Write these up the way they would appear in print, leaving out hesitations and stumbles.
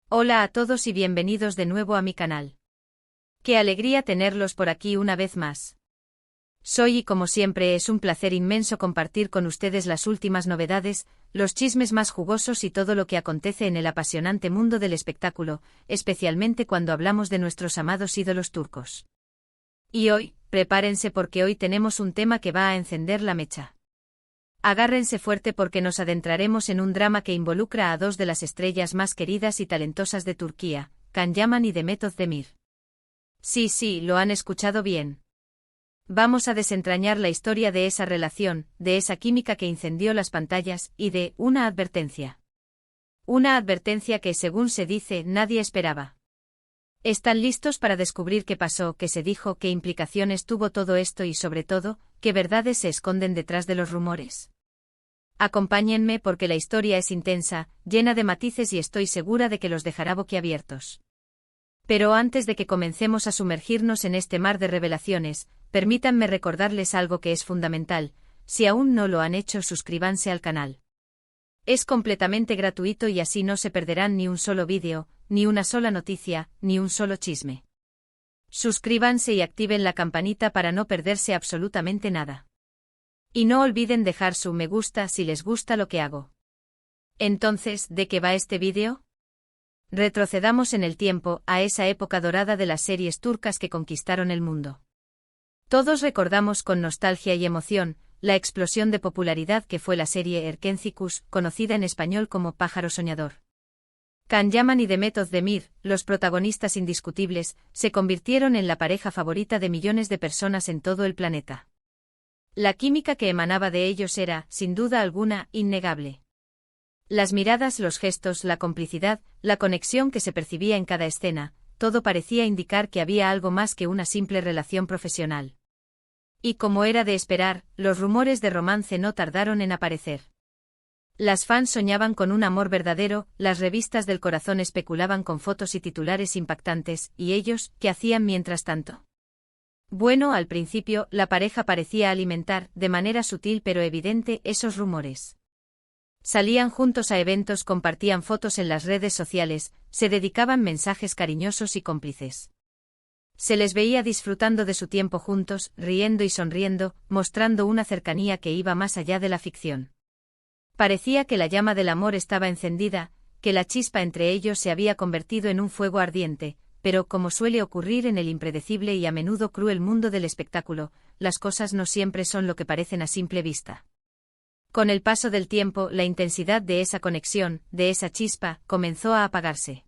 Hola a todos y bienvenidos de nuevo a mi canal. Qué alegría tenerlos por aquí una vez más. Soy y como siempre es un placer inmenso compartir con ustedes las últimas novedades, los chismes más jugosos y todo lo que acontece en el apasionante mundo del espectáculo, especialmente cuando hablamos de nuestros amados ídolos turcos. Y hoy, prepárense porque hoy tenemos un tema que va a encender la mecha. Agárrense fuerte porque nos adentraremos en un drama que involucra a dos de las estrellas más queridas y talentosas de Turquía, Can Yaman y Demet Özdemir. Sí, lo han escuchado bien. Vamos a desentrañar la historia de esa relación, de esa química que incendió las pantallas, y de una advertencia. Una advertencia que, según se dice, nadie esperaba. ¿Están listos para descubrir qué pasó, qué se dijo, qué implicaciones tuvo todo esto y, sobre todo, qué verdades se esconden detrás de los rumores? Acompáñenme porque la historia es intensa, llena de matices y estoy segura de que los dejará boquiabiertos. Pero antes de que comencemos a sumergirnos en este mar de revelaciones, permítanme recordarles algo que es fundamental: si aún no lo han hecho, suscríbanse al canal. Es completamente gratuito y así no se perderán ni un solo vídeo, ni una sola noticia, ni un solo chisme. Suscríbanse y activen la campanita para no perderse absolutamente nada. Y no olviden dejar su me gusta si les gusta lo que hago. Entonces, ¿de qué va este vídeo? Retrocedamos en el tiempo, a esa época dorada de las series turcas que conquistaron el mundo. Todos recordamos con nostalgia y emoción la explosión de popularidad que fue la serie Erkencikus, conocida en español como Pájaro Soñador. Can Yaman y Demet Özdemir, los protagonistas indiscutibles, se convirtieron en la pareja favorita de millones de personas en todo el planeta. La química que emanaba de ellos era, sin duda alguna, innegable. Las miradas, los gestos, la complicidad, la conexión que se percibía en cada escena, todo parecía indicar que había algo más que una simple relación profesional. Y como era de esperar, los rumores de romance no tardaron en aparecer. Las fans soñaban con un amor verdadero, las revistas del corazón especulaban con fotos y titulares impactantes, ¿y ellos, qué hacían mientras tanto? Bueno, al principio, la pareja parecía alimentar, de manera sutil pero evidente, esos rumores. Salían juntos a eventos, compartían fotos en las redes sociales, se dedicaban mensajes cariñosos y cómplices. Se les veía disfrutando de su tiempo juntos, riendo y sonriendo, mostrando una cercanía que iba más allá de la ficción. Parecía que la llama del amor estaba encendida, que la chispa entre ellos se había convertido en un fuego ardiente. Pero como suele ocurrir en el impredecible y a menudo cruel mundo del espectáculo, las cosas no siempre son lo que parecen a simple vista. Con el paso del tiempo, la intensidad de esa conexión, de esa chispa, comenzó a apagarse.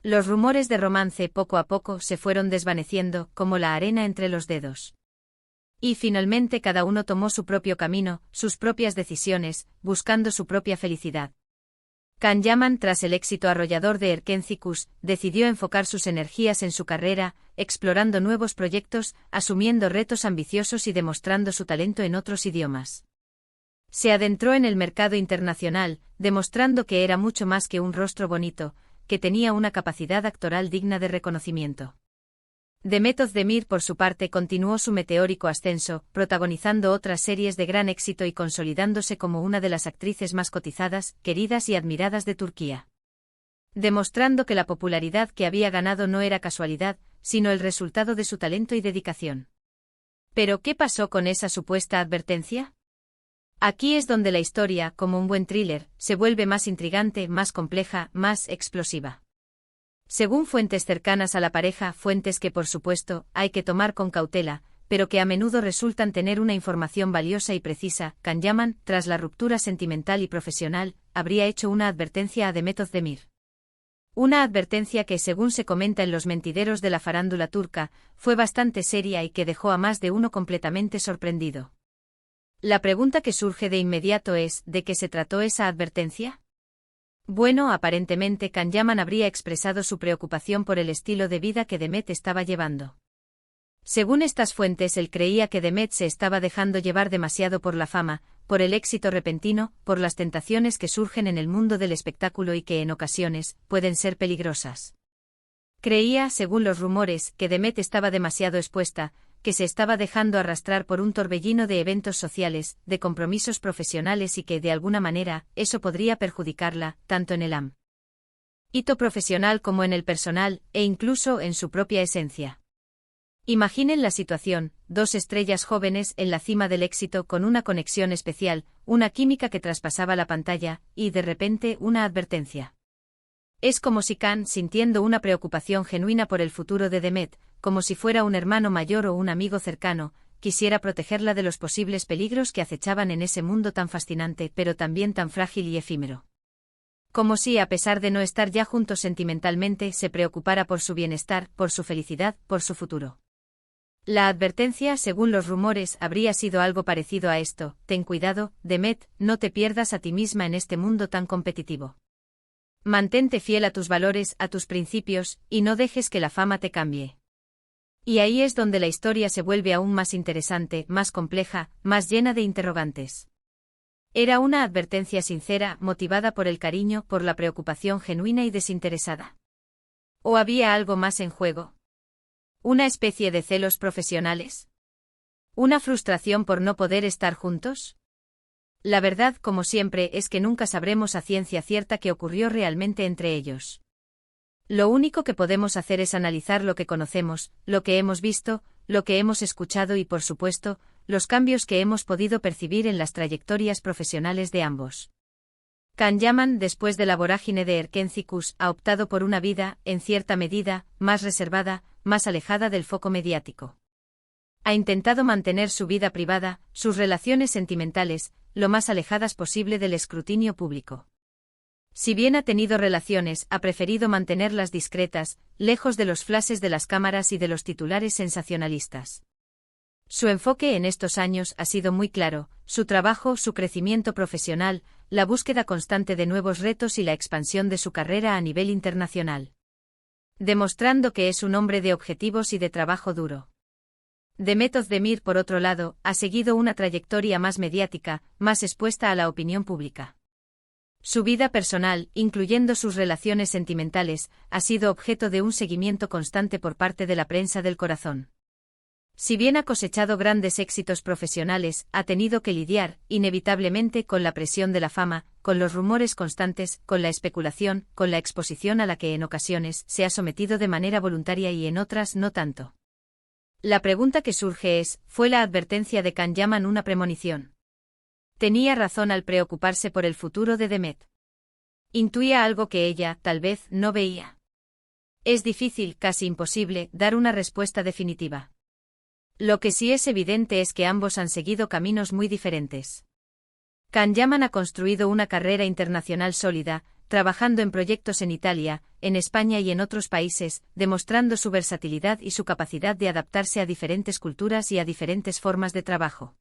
Los rumores de romance poco a poco se fueron desvaneciendo, como la arena entre los dedos. Y finalmente cada uno tomó su propio camino, sus propias decisiones, buscando su propia felicidad. Can Yaman, tras el éxito arrollador de Erkencikus, decidió enfocar sus energías en su carrera, explorando nuevos proyectos, asumiendo retos ambiciosos y demostrando su talento en otros idiomas. Se adentró en el mercado internacional, demostrando que era mucho más que un rostro bonito, que tenía una capacidad actoral digna de reconocimiento. Demet Özdemir, por su parte, continuó su meteórico ascenso, protagonizando otras series de gran éxito y consolidándose como una de las actrices más cotizadas, queridas y admiradas de Turquía. Demostrando que la popularidad que había ganado no era casualidad, sino el resultado de su talento y dedicación. ¿Pero qué pasó con esa supuesta advertencia? Aquí es donde la historia, como un buen thriller, se vuelve más intrigante, más compleja, más explosiva. Según fuentes cercanas a la pareja, fuentes que por supuesto hay que tomar con cautela, pero que a menudo resultan tener una información valiosa y precisa, Can Yaman, tras la ruptura sentimental y profesional, habría hecho una advertencia a Demet Özdemir. Una advertencia que, según se comenta en los mentideros de la farándula turca, fue bastante seria y que dejó a más de uno completamente sorprendido. La pregunta que surge de inmediato es, ¿de qué se trató esa advertencia? Bueno, aparentemente Can Yaman habría expresado su preocupación por el estilo de vida que Demet estaba llevando. Según estas fuentes, él creía que Demet se estaba dejando llevar demasiado por la fama, por el éxito repentino, por las tentaciones que surgen en el mundo del espectáculo y que en ocasiones pueden ser peligrosas. Creía, según los rumores, que Demet estaba demasiado expuesta, que se estaba dejando arrastrar por un torbellino de eventos sociales, de compromisos profesionales y que, de alguna manera, eso podría perjudicarla, tanto en el am. hito profesional como en el personal, e incluso en su propia esencia. Imaginen la situación, dos estrellas jóvenes en la cima del éxito con una conexión especial, una química que traspasaba la pantalla, y de repente una advertencia. Es como si Khan, sintiendo una preocupación genuina por el futuro de Demet, como si fuera un hermano mayor o un amigo cercano, quisiera protegerla de los posibles peligros que acechaban en ese mundo tan fascinante pero también tan frágil y efímero. Como si, a pesar de no estar ya juntos sentimentalmente, se preocupara por su bienestar, por su felicidad, por su futuro. La advertencia, según los rumores, habría sido algo parecido a esto: ten cuidado, Demet, no te pierdas a ti misma en este mundo tan competitivo. Mantente fiel a tus valores, a tus principios, y no dejes que la fama te cambie. Y ahí es donde la historia se vuelve aún más interesante, más compleja, más llena de interrogantes. Era una advertencia sincera, motivada por el cariño, por la preocupación genuina y desinteresada. ¿O había algo más en juego? ¿Una especie de celos profesionales? ¿Una frustración por no poder estar juntos? La verdad, como siempre, es que nunca sabremos a ciencia cierta qué ocurrió realmente entre ellos. Lo único que podemos hacer es analizar lo que conocemos, lo que hemos visto, lo que hemos escuchado y, por supuesto, los cambios que hemos podido percibir en las trayectorias profesionales de ambos. Khan Yaman, después de la vorágine de Erkencicus, ha optado por una vida, en cierta medida, más reservada, más alejada del foco mediático. Ha intentado mantener su vida privada, sus relaciones sentimentales, lo más alejadas posible del escrutinio público. Si bien ha tenido relaciones, ha preferido mantenerlas discretas, lejos de los flashes de las cámaras y de los titulares sensacionalistas. Su enfoque en estos años ha sido muy claro: su trabajo, su crecimiento profesional, la búsqueda constante de nuevos retos y la expansión de su carrera a nivel internacional. Demostrando que es un hombre de objetivos y de trabajo duro. Demet Özdemir, por otro lado, ha seguido una trayectoria más mediática, más expuesta a la opinión pública. Su vida personal, incluyendo sus relaciones sentimentales, ha sido objeto de un seguimiento constante por parte de la prensa del corazón. Si bien ha cosechado grandes éxitos profesionales, ha tenido que lidiar, inevitablemente, con la presión de la fama, con los rumores constantes, con la especulación, con la exposición a la que en ocasiones se ha sometido de manera voluntaria y en otras no tanto. La pregunta que surge es: ¿fue la advertencia de Khan Yaman una premonición? ¿Tenía razón al preocuparse por el futuro de Demet? ¿Intuía algo que ella, tal vez, no veía? Es difícil, casi imposible, dar una respuesta definitiva. Lo que sí es evidente es que ambos han seguido caminos muy diferentes. Khan Yaman ha construido una carrera internacional sólida, trabajando en proyectos en Italia, en España y en otros países, demostrando su versatilidad y su capacidad de adaptarse a diferentes culturas y a diferentes formas de trabajo.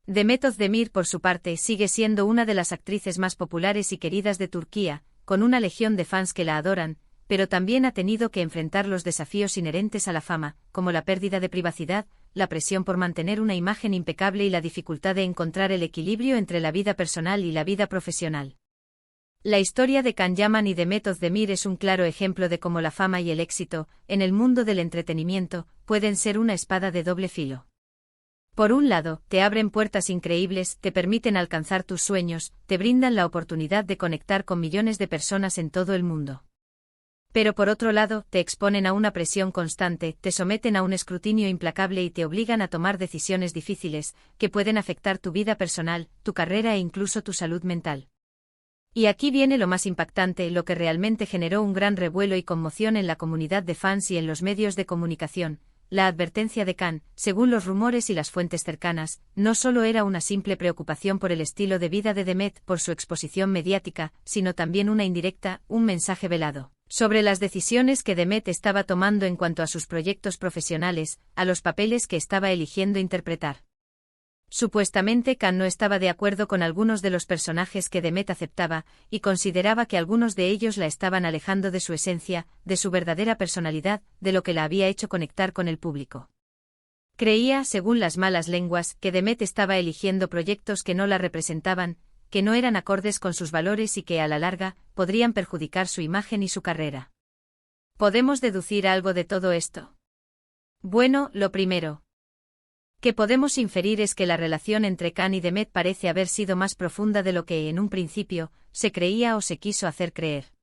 Demet Özdemir, por su parte, sigue siendo una de las actrices más populares y queridas de Turquía, con una legión de fans que la adoran, pero también ha tenido que enfrentar los desafíos inherentes a la fama, como la pérdida de privacidad, la presión por mantener una imagen impecable y la dificultad de encontrar el equilibrio entre la vida personal y la vida profesional. La historia de Khan Yaman y Demet Özdemir es un claro ejemplo de cómo la fama y el éxito, en el mundo del entretenimiento, pueden ser una espada de doble filo. Por un lado, te abren puertas increíbles, te permiten alcanzar tus sueños, te brindan la oportunidad de conectar con millones de personas en todo el mundo. Pero por otro lado, te exponen a una presión constante, te someten a un escrutinio implacable y te obligan a tomar decisiones difíciles, que pueden afectar tu vida personal, tu carrera e incluso tu salud mental. Y aquí viene lo más impactante, lo que realmente generó un gran revuelo y conmoción en la comunidad de fans y en los medios de comunicación. La advertencia de Khan, según los rumores y las fuentes cercanas, no solo era una simple preocupación por el estilo de vida de Demet, por su exposición mediática, sino también una indirecta, un mensaje velado, sobre las decisiones que Demet estaba tomando en cuanto a sus proyectos profesionales, a los papeles que estaba eligiendo interpretar. Supuestamente Khan no estaba de acuerdo con algunos de los personajes que Demet aceptaba, y consideraba que algunos de ellos la estaban alejando de su esencia, de su verdadera personalidad, de lo que la había hecho conectar con el público. Creía, según las malas lenguas, que Demet estaba eligiendo proyectos que no la representaban, que no eran acordes con sus valores y que, a la larga, podrían perjudicar su imagen y su carrera. ¿Podemos deducir algo de todo esto? Bueno, lo primero que podemos inferir es que la relación entre Khan y Demet parece haber sido más profunda de lo que, en un principio, se creía o se quiso hacer creer.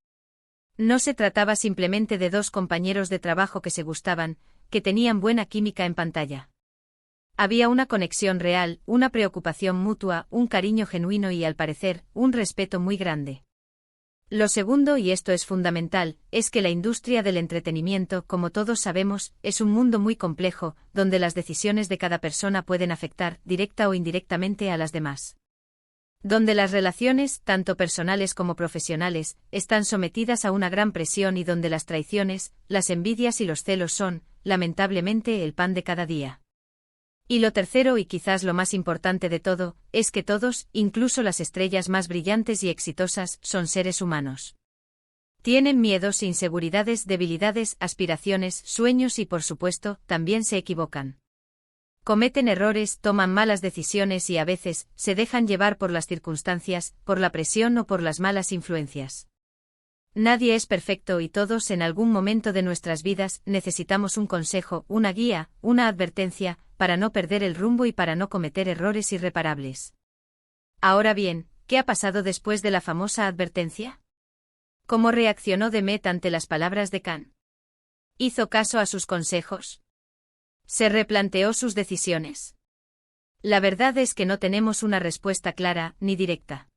No se trataba simplemente de dos compañeros de trabajo que se gustaban, que tenían buena química en pantalla. Había una conexión real, una preocupación mutua, un cariño genuino y, al parecer, un respeto muy grande. Lo segundo, y esto es fundamental, es que la industria del entretenimiento, como todos sabemos, es un mundo muy complejo, donde las decisiones de cada persona pueden afectar, directa o indirectamente, a las demás. Donde las relaciones, tanto personales como profesionales, están sometidas a una gran presión y donde las traiciones, las envidias y los celos son, lamentablemente, el pan de cada día. Y lo tercero, y quizás lo más importante de todo, es que todos, incluso las estrellas más brillantes y exitosas, son seres humanos. Tienen miedos, inseguridades, debilidades, aspiraciones, sueños y, por supuesto, también se equivocan. Cometen errores, toman malas decisiones y a veces, se dejan llevar por las circunstancias, por la presión o por las malas influencias. Nadie es perfecto y todos en algún momento de nuestras vidas necesitamos un consejo, una guía, una advertencia, para no perder el rumbo y para no cometer errores irreparables. Ahora bien, ¿qué ha pasado después de la famosa advertencia? ¿Cómo reaccionó Demet ante las palabras de Can? ¿Hizo caso a sus consejos? ¿Se replanteó sus decisiones? La verdad es que no tenemos una respuesta clara ni directa.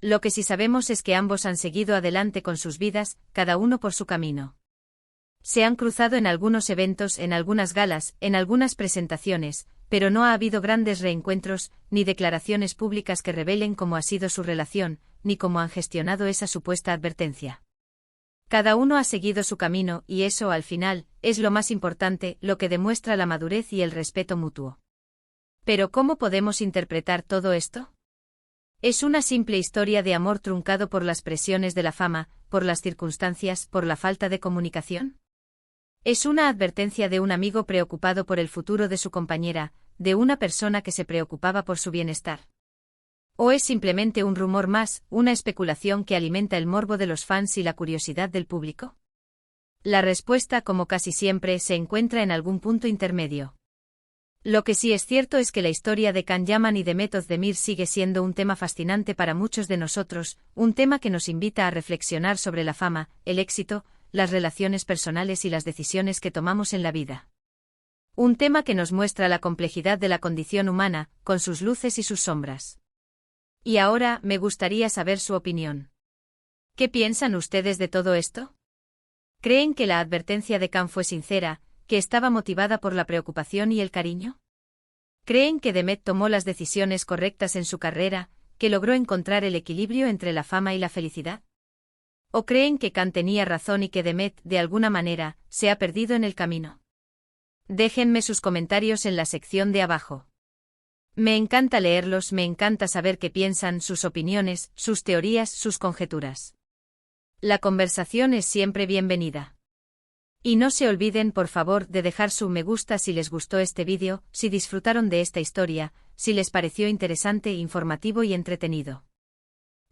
Lo que sí sabemos es que ambos han seguido adelante con sus vidas, cada uno por su camino. Se han cruzado en algunos eventos, en algunas galas, en algunas presentaciones, pero no ha habido grandes reencuentros, ni declaraciones públicas que revelen cómo ha sido su relación, ni cómo han gestionado esa supuesta advertencia. Cada uno ha seguido su camino, y eso, al final, es lo más importante, lo que demuestra la madurez y el respeto mutuo. Pero ¿cómo podemos interpretar todo esto? ¿Es una simple historia de amor truncado por las presiones de la fama, por las circunstancias, por la falta de comunicación? ¿Es una advertencia de un amigo preocupado por el futuro de su compañera, de una persona que se preocupaba por su bienestar? ¿O es simplemente un rumor más, una especulación que alimenta el morbo de los fans y la curiosidad del público? La respuesta, como casi siempre, se encuentra en algún punto intermedio. Lo que sí es cierto es que la historia de Can Yaman y Demet Özdemir sigue siendo un tema fascinante para muchos de nosotros, un tema que nos invita a reflexionar sobre la fama, el éxito, las relaciones personales y las decisiones que tomamos en la vida. Un tema que nos muestra la complejidad de la condición humana, con sus luces y sus sombras. Y ahora, me gustaría saber su opinión. ¿Qué piensan ustedes de todo esto? ¿Creen que la advertencia de Can fue sincera, que estaba motivada por la preocupación y el cariño? ¿Creen que Demet tomó las decisiones correctas en su carrera, que logró encontrar el equilibrio entre la fama y la felicidad? ¿O creen que Can tenía razón y que Demet, de alguna manera, se ha perdido en el camino? Déjenme sus comentarios en la sección de abajo. Me encanta leerlos, me encanta saber qué piensan, sus opiniones, sus teorías, sus conjeturas. La conversación es siempre bienvenida. Y no se olviden, por favor, de dejar su me gusta si les gustó este vídeo, si disfrutaron de esta historia, si les pareció interesante, informativo y entretenido.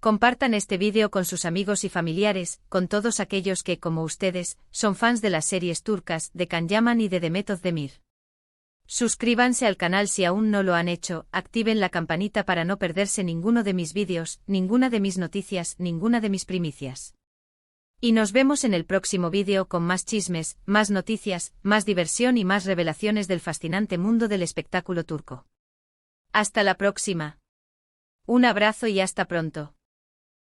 Compartan este vídeo con sus amigos y familiares, con todos aquellos que, como ustedes, son fans de las series turcas, de Can Yaman y de Demet Özdemir. Suscríbanse al canal si aún no lo han hecho, activen la campanita para no perderse ninguno de mis vídeos, ninguna de mis noticias, ninguna de mis primicias. Y nos vemos en el próximo vídeo con más chismes, más noticias, más diversión y más revelaciones del fascinante mundo del espectáculo turco. Hasta la próxima. Un abrazo y hasta pronto.